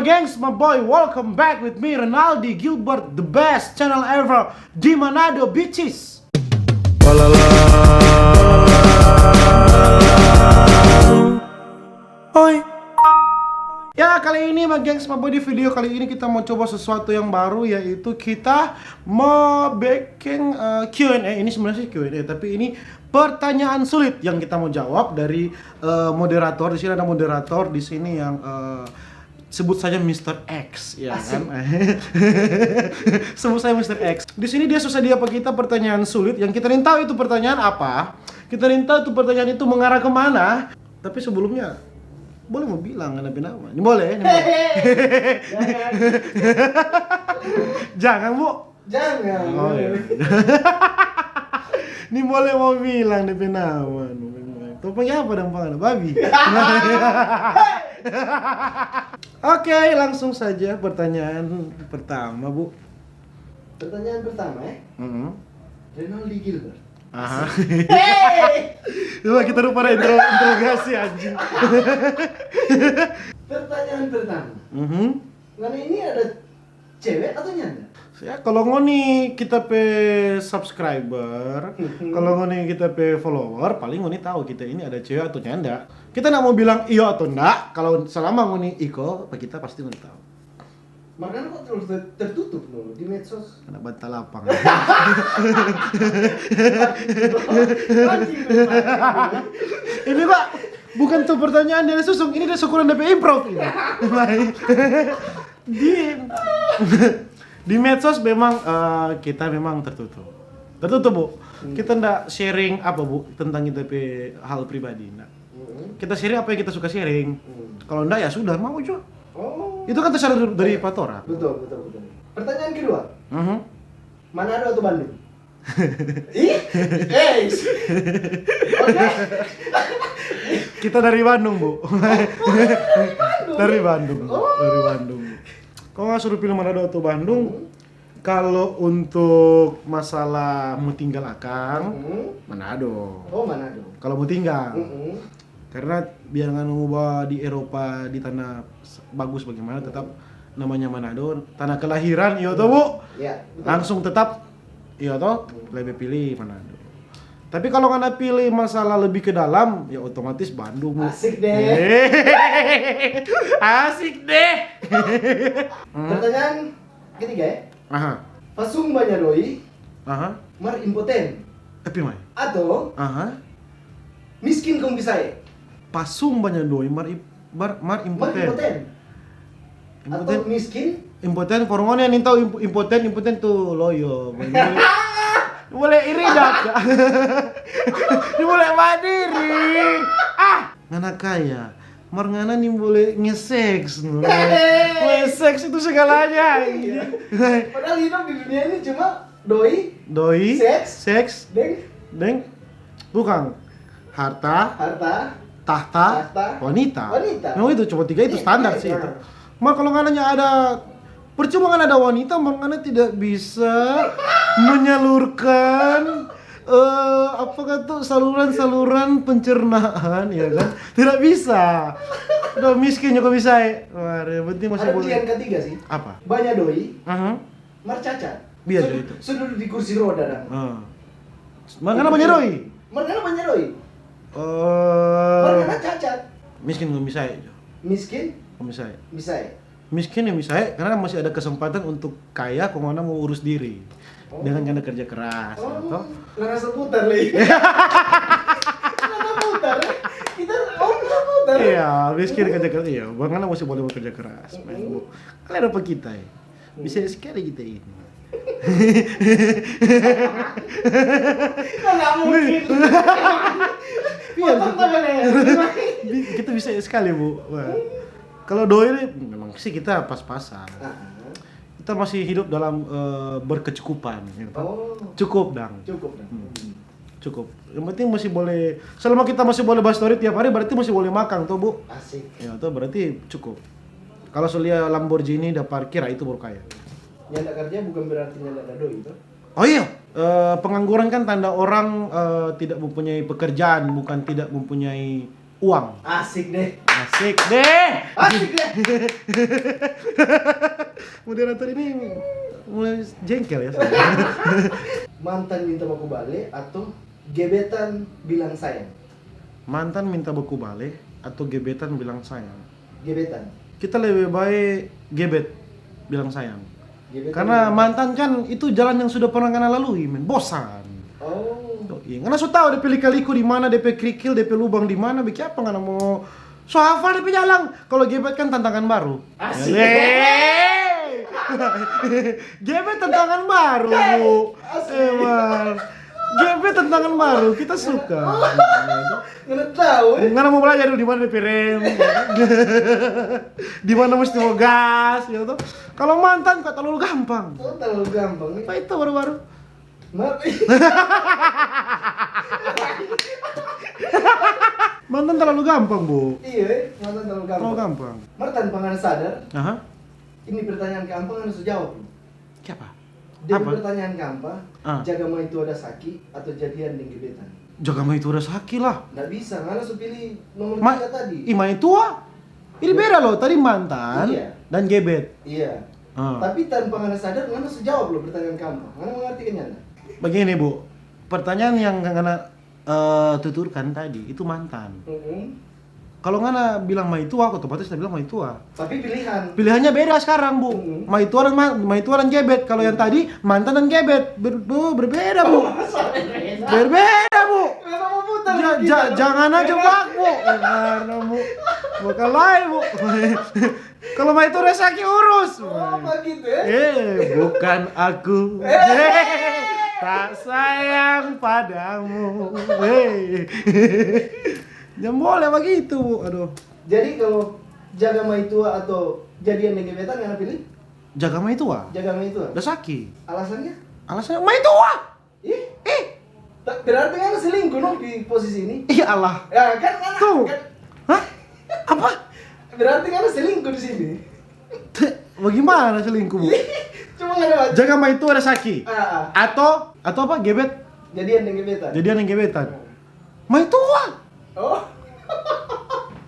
gengs, my boy, welcome back with me, Ronaldi Gilbert, the best channel ever di Manado Bitches. Oi. Ya, kali ini my gengs, my boy, di video kali ini kita mau coba sesuatu yang baru, yaitu kita mau bikin Q&A. Ini sebenarnya sih Q&A, tapi ini pertanyaan sulit yang kita mau jawab dari moderator. Di sini ada moderator di sini yang sebut saja Mr. X, ya kan? Sebut saya Mr. X. Di sini dia susah apa kita pertanyaan sulit yang kita ingin tahu itu pertanyaan apa. Kita ingin tahu itu pertanyaan itu mengarah kemana. Tapi sebelumnya boleh mau bilang kan nama? Ini boleh, ini boleh. Jangan, Bu. Jangan. Oh, iya. Ini boleh mau bilang DP nama. Topengnya apa dong, Bang? Babi. Oke, langsung saja pertanyaan pertama, Bu. Pertanyaan pertama ya. Ronaldi Gilbert. Aha. Hey! Coba kita lupa interogasi anjing. Pertanyaan pertama. Mana ini ada cewek atau nyanda? Ya, kalau ngoni kita pe subscriber, kalau ngoni kita pe follower, paling ngoni tahu kita ini ada cewek atau nyanda. Kita nggak mau bilang iya atau enggak, kalau selama ngoni iko, kita pasti ngoni tahu. Makanya kok terus tertutup loh di medsos. Kena bantal lapang. Ini Pak, bukan tuh pertanyaan dari Susung, ini dari Syukuran DP Improv ini. Di medsos memang kita memang tertutup. Tertutup, Bu. Kita ndak sharing apa, Bu, tentang kita pe hal pribadi, ndak. Kita sharing apa yang kita suka sharing. Kalau ndak ya sudah, mau aja. Oh. Itu kan terserah dari Patora. Betul. Pertanyaan kedua. Manado atau Bandung? Oke. Kita dari Bandung, Bu. Dari Bandung. Dari Bandung. Kalau nggak suruh pilih Manado atau Bandung, kalau untuk masalah mau tinggal akang, Manado. Oh, Manado. Kalau mau tinggal. Karena biar nggak ngubah di Eropa di tanah bagus bagaimana, tetap namanya Manado, tanah kelahiran, iya toh, Bu? Ya, betul. Langsung tetap, iya toh, lebih pilih Manado. Tapi kalau nggak pilih masalah lebih ke dalam, ya otomatis Bandung, Bu. Asik deh. Asik deh. Pertanyaan ketiga ya. Aha. Pasung banyadoi, Aha. mar impoten, Tapi mai. atau Aha. miskin kong bisaya. Pasung banyak doi mar Mar impoten. impoten. Atau miskin. Impoten korongan yang tahu impoten tuh loyo. Boleh iri dak. Boleh mandiri. Ngana kaya. Mar ngana nih boleh nge-seks. Nge-seks itu segalanya. Padahal hidup di dunia ini cuma doi, seks, deng, bukan harta, tahta, wanita. Memang itu cuma 3 itu standar sih itu. Mak kalau ngananya ada percuma kan ada wanita, makanya tidak bisa menyalurkan apa tuh saluran pencernaan, ya kan? Tidak bisa. Udah miskin juga bisa. Wah, yang penting masih ada boleh. pilihan ketiga sih. Apa? Banyak doi, mar cacat. Biasa itu. Sudah di kursi roda dah. Makanya banyak doi. Makanya banyak doi. Oh. Makanya cacat. Miskin nggak bisa ya. Miskin Nggak bisa. bisa ya. Miskin ya bisa karena masih ada kesempatan untuk kaya kalau mana mau urus diri dengan karena kerja keras. Atau Nggak seputar lagi. Nggak putar. Kita nggak putar. iya, miskin kerja keras. Iya, bagaimana masih boleh bekerja keras. Kalian apa kita ya? Bisa sekali kita ini. Nggak mungkin. Potong tangannya. Kita bisa sekali, Bu. Wah. Kalau doi ini memang sih kita pas-pasan. Kita masih hidup dalam berkecukupan, gitu, Pak. Cukup, Dang. Cukup. Yang penting masih boleh, selama kita masih boleh bahas story tiap hari, berarti masih boleh makan tuh, Bu. Asik. Ya, tuh berarti cukup. Kalau Solia Lamborghini udah parkir, itu baru kaya. Yang tak kerja bukan berarti yang ada doi itu. Oh iya, pengangguran kan tanda orang tidak mempunyai pekerjaan, bukan tidak mempunyai uang. Asik deh. Asik deh. Asik deh. Moderator ini mulai jengkel ya. Mantan minta baku balik atau gebetan bilang sayang? Mantan minta beku balik atau gebetan bilang sayang? Gebetan. Kita lebih baik gebet bilang sayang. Gebetan Karena bilang- mantan kan itu jalan yang sudah pernah kena lalui, men. Bosan. Oh. Iya, karena so tahu DP lika-liku di mana, DP kerikil, DP lubang di mana, bikin apa nggak mau so hafal DP jalan. Kalau gebet kan tantangan baru. Asik. Yeay. Gebet tantangan baru, Bu. Asik. Emang. Gebet tantangan baru, kita suka. Nggak tahu. Nggak mau belajar dulu di mana DP rem, di mana mesti mau gas, ya tuh. Kalau mantan kok terlalu gampang. Oh, terlalu gampang nih. Apa itu baru-baru? Mantan terlalu gampang, Bu. Iya, mantan terlalu gampang. Terlalu gampang. Mar tanpa nggak sadar, Aha. ini pertanyaan gampang harus jawab. Siapa? Jadi Apa? pertanyaan gampang, Ah. jaga mah itu ada saki atau jadian dengan gebetan? Jaga mah itu udah sakit lah. Nggak bisa, nggak harus pilih nomor Ma 3 tadi. Ima itu ini beda loh. Tadi mantan Iya. dan gebet. Iya. Ah. Tapi tanpa nggak sadar, nggak harus jawab loh pertanyaan gampang. Nggak mengerti kenyana. Begini, Bu. Pertanyaan yang kena tuturkan tadi itu mantan. Kalau ngana bilang mah itu aku otomatis saya bilang mah itu. Tapi pilihan. Pilihannya beda sekarang, Bu. Mah itu dan gebet. Kalau yang tadi mantan dan gebet berbeda, Bu. Berbeda, Bu. Kenapa mau putar? Jangan aja bak, Bu. Karena, Bu. Bukan lain, Bu. Kalau mah itu resaki urus. Oh, apa gitu ya? Bukan aku. Tak sayang padamu. Jangan boleh begitu, Bu. Aduh. Jadi kalau jaga mah itu atau jadian dengan gebetan, nggak pilih? Jaga mah itu, Jaga mah itu. udah sakit. Alasannya? Alasannya mah itu, Ih, berarti kan selingkuh noh di posisi ini. Iya Allah. Ya kan? Tuh. Kan, Hah? Apa? berarti kan selingkuh di sini. Bagaimana selingkuh, Bu? Cuma nggak ada wajah. Jaga mah itu ada sakit. Atau apa? Gebet. Jadian dengan gebetan. Jadian yang gebetan. Mah itu, Oh.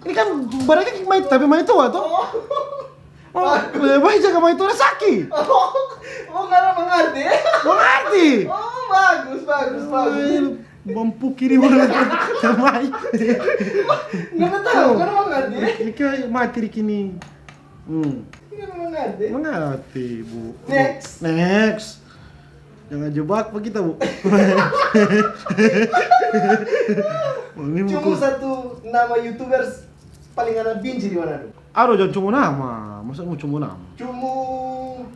Ini kan barangnya mah itu, tapi mah itu, tuh. Oh, baik jaga mah itu ada sakit. Oh, karena mengerti. Mengerti? Oh, bagus. Mampu kiri mana termai. Nggak tahu, karena mengerti. Ika mati di kini. Karena mengerti. Mengerti, Bu. Next. Jangan jebak apa kita, Bu. Ini Cuma buku. satu nama YouTubers paling ada benci di mana tuh? Aduh, jangan cuma nama. Masa mau cuma nama? Cuma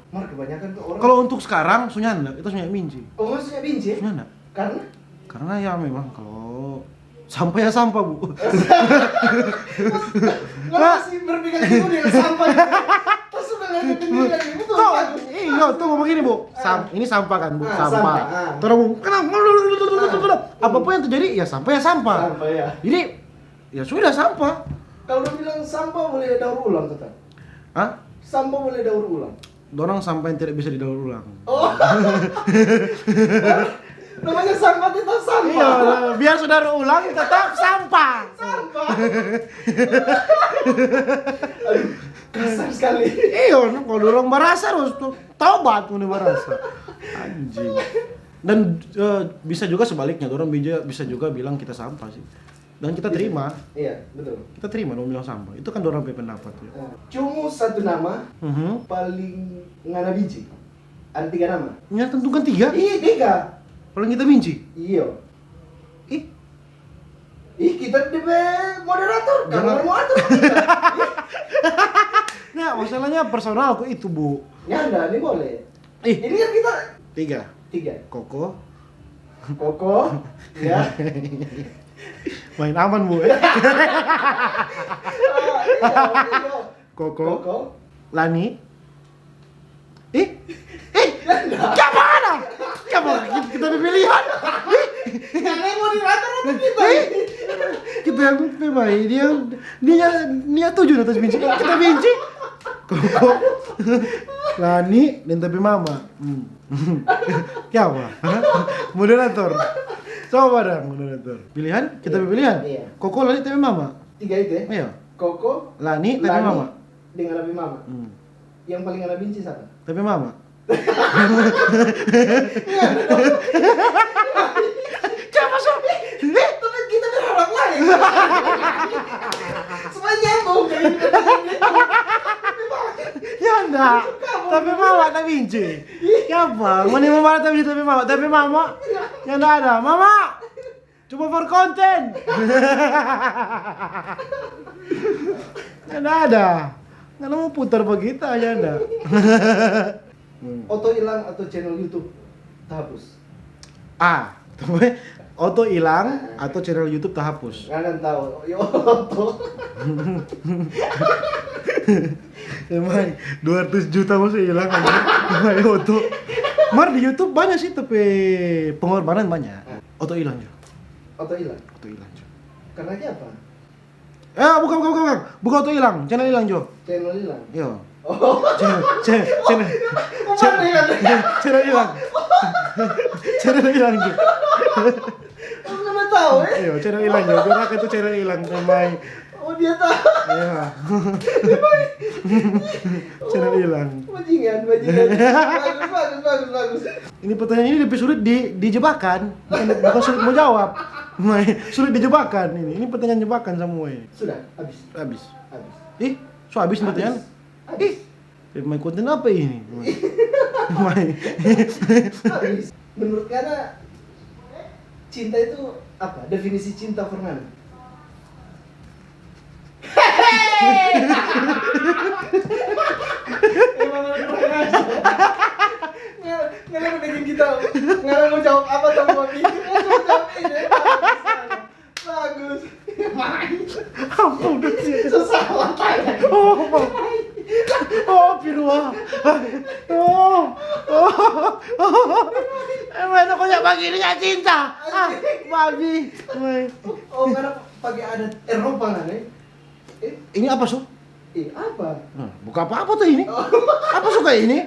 mar kebanyakan tuh orang. Kalau untuk sekarang Sunyanda, itu Sunyanda Minci. Oh, maksudnya benci? Sunyanda. Karena Ya memang kalau sampah ya sampah, Bu. nggak masih berpikir gitu dengan sampah. Terus sudah nggak ada pemikiran itu tuh. Tuh, iya, tuh ngomong gini, Bu. Ini sampah kan, Bu. Sampah. Sampah. Terus ngomong, kenapa? Apapun yang terjadi, ya sampah ya sampah. Sampah ya. Jadi, ya sudah sampah. Kalau lu bilang sampah boleh daur ulang tetap. Hah? Sampah boleh daur ulang. Dorang sampah yang tidak bisa didaur ulang. Oh. Namanya sampah tetap sampah. Iya, biar saudara ulang tetap sampah. Sampah. Aduh, kasar sekali. Iya, kalau dorang merasa harus taubat mau merasa. Anjing. Dan bisa juga sebaliknya, dorang bisa juga bilang kita sampah sih. Dan kita terima. Iya, betul. Kita terima dong bilang sampah. Itu kan dorang punya pendapat ya. Cuma satu nama paling ngana biji. Ada 3 nama. Ya tentukan 3. Iya, 3. Paling kita benci. Iya. Ih, Kita DP moderator, Jangan. jangan mau atur kita. nah masalahnya personal tuh itu, Bu. Nyanda, ini boleh. Ih, Ini kan kita 3. 3. Koko. Koko, ya. Main aman, Bu. Iya. Koko. Koko. Lani. Ih, Nyanda. Gimana? Kita pilihan. Nyanda yang moderator atau kita? Kita yang pemain, dia 7 atas benci. Kita benci. Koko. Lani dan tapi mama. Siapa? Moderator. Coba dong moderator. Pilihan? Kita pilihan. Iya. Koko Lani tapi mama. Tiga itu ya? Iya. Koko, Lani, tapi mama. dengan Nabi Mama. Yang paling Anda benci siapa? Tapi mama. Siapa so? Tapi kita berharap lain. Semua nyambung kayak gitu. Ya enggak. Tapi mama tak benci. Siapa? Mana mama tak benci tapi mama. Tapi mama. Ya enggak ada. Mama. Coba for konten. Ya enggak ada. Nggak mau putar begitu aja enggak. Auto hilang atau channel YouTube terhapus? Auto hilang atau channel YouTube terhapus. Kalian tahu, yo auto. Emang 200 juta masih hilang aja. Emang auto. Mar di YouTube banyak sih tapi pengorbanan banyak. Auto hilang juga. Auto hilang. Auto hilang juga. Karena dia apa? Bukan. Bukan auto hilang, channel hilang juga. Channel hilang. Yo. Oh. Channel hilang. Channel hilang juga. Kamu nggak tahu ya? Iya, channel hilang juga. Karena itu channel hilang memang. Oh dia tahu. Iya. Channel hilang. Bajingan. Bagus. Ini pertanyaan ini lebih sulit dijebakan, bukan sulit mau jawab. Sulit dijebakan ini. Ini pertanyaan jebakan semua ini. Sudah, habis. Ih, so habis pertanyaan. Ih, main konten apa ini? Main. Habis. Menurut Kana, cinta itu apa? Definisi cinta Fernando? Nggak bikin kita nggak mau jawab apa tapi mau pikir langsung jawab ini. Bagus. Apa udah sih? Susah tanya. Pirua. Emang kok nggak begini ya cinta? Babi. Oh, karena pakai adat Eropa kan ya? Ini apa so? Apa? Bukan apa tuh ini? Apa suka ini?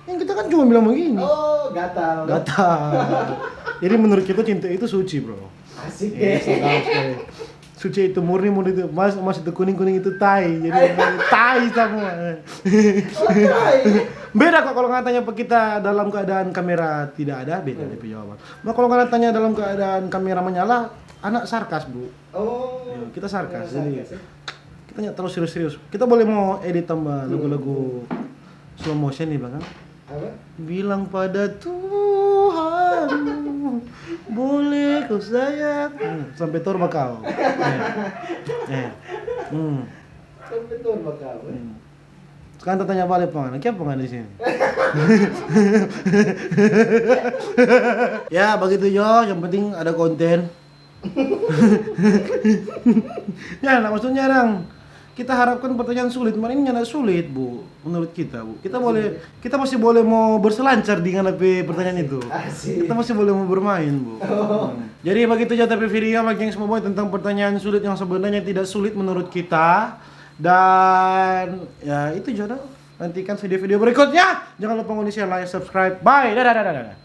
Yang kita kan cuma bilang begini. Oh, gatal. Jadi menurut kita cinta itu suci, bro. Asik Yes, sedap sekali. Suci itu murni itu masih itu kuning itu tai. Jadi tai semua. Beda kok kalau ngatanya kita dalam keadaan kamera tidak ada, beda DP jawaban. Nah kalau ngatanya dalam keadaan kamera menyala, anak sarkas, Bu. Oh. Kita sarkas. Jadi kita nggak terlalu serius-serius. Kita boleh mau edit tambah lagu-lagu slow motion nih, Bang. Apa? Bilang pada Tuhan, boleh kau sayang sampai turba kau. Sampai tuh bakal. Sekarang tanya balik pengen, apa pengen di sini? Ya begitu yo, yang penting ada konten. Ya, nah, maksudnya Rang, kita harapkan pertanyaan sulit, ini nggak sulit Bu, menurut kita Bu. Kita masih boleh mau berselancar dengan pertanyaan itu. Asik. Kita masih boleh mau bermain Bu. Jadi begitu aja tapi video bagi yang semua boy tentang pertanyaan sulit yang sebenarnya tidak sulit menurut kita. Dan ya itu aja. Nantikan video-video berikutnya. Jangan lupa share, like, subscribe. Bye. Dadah.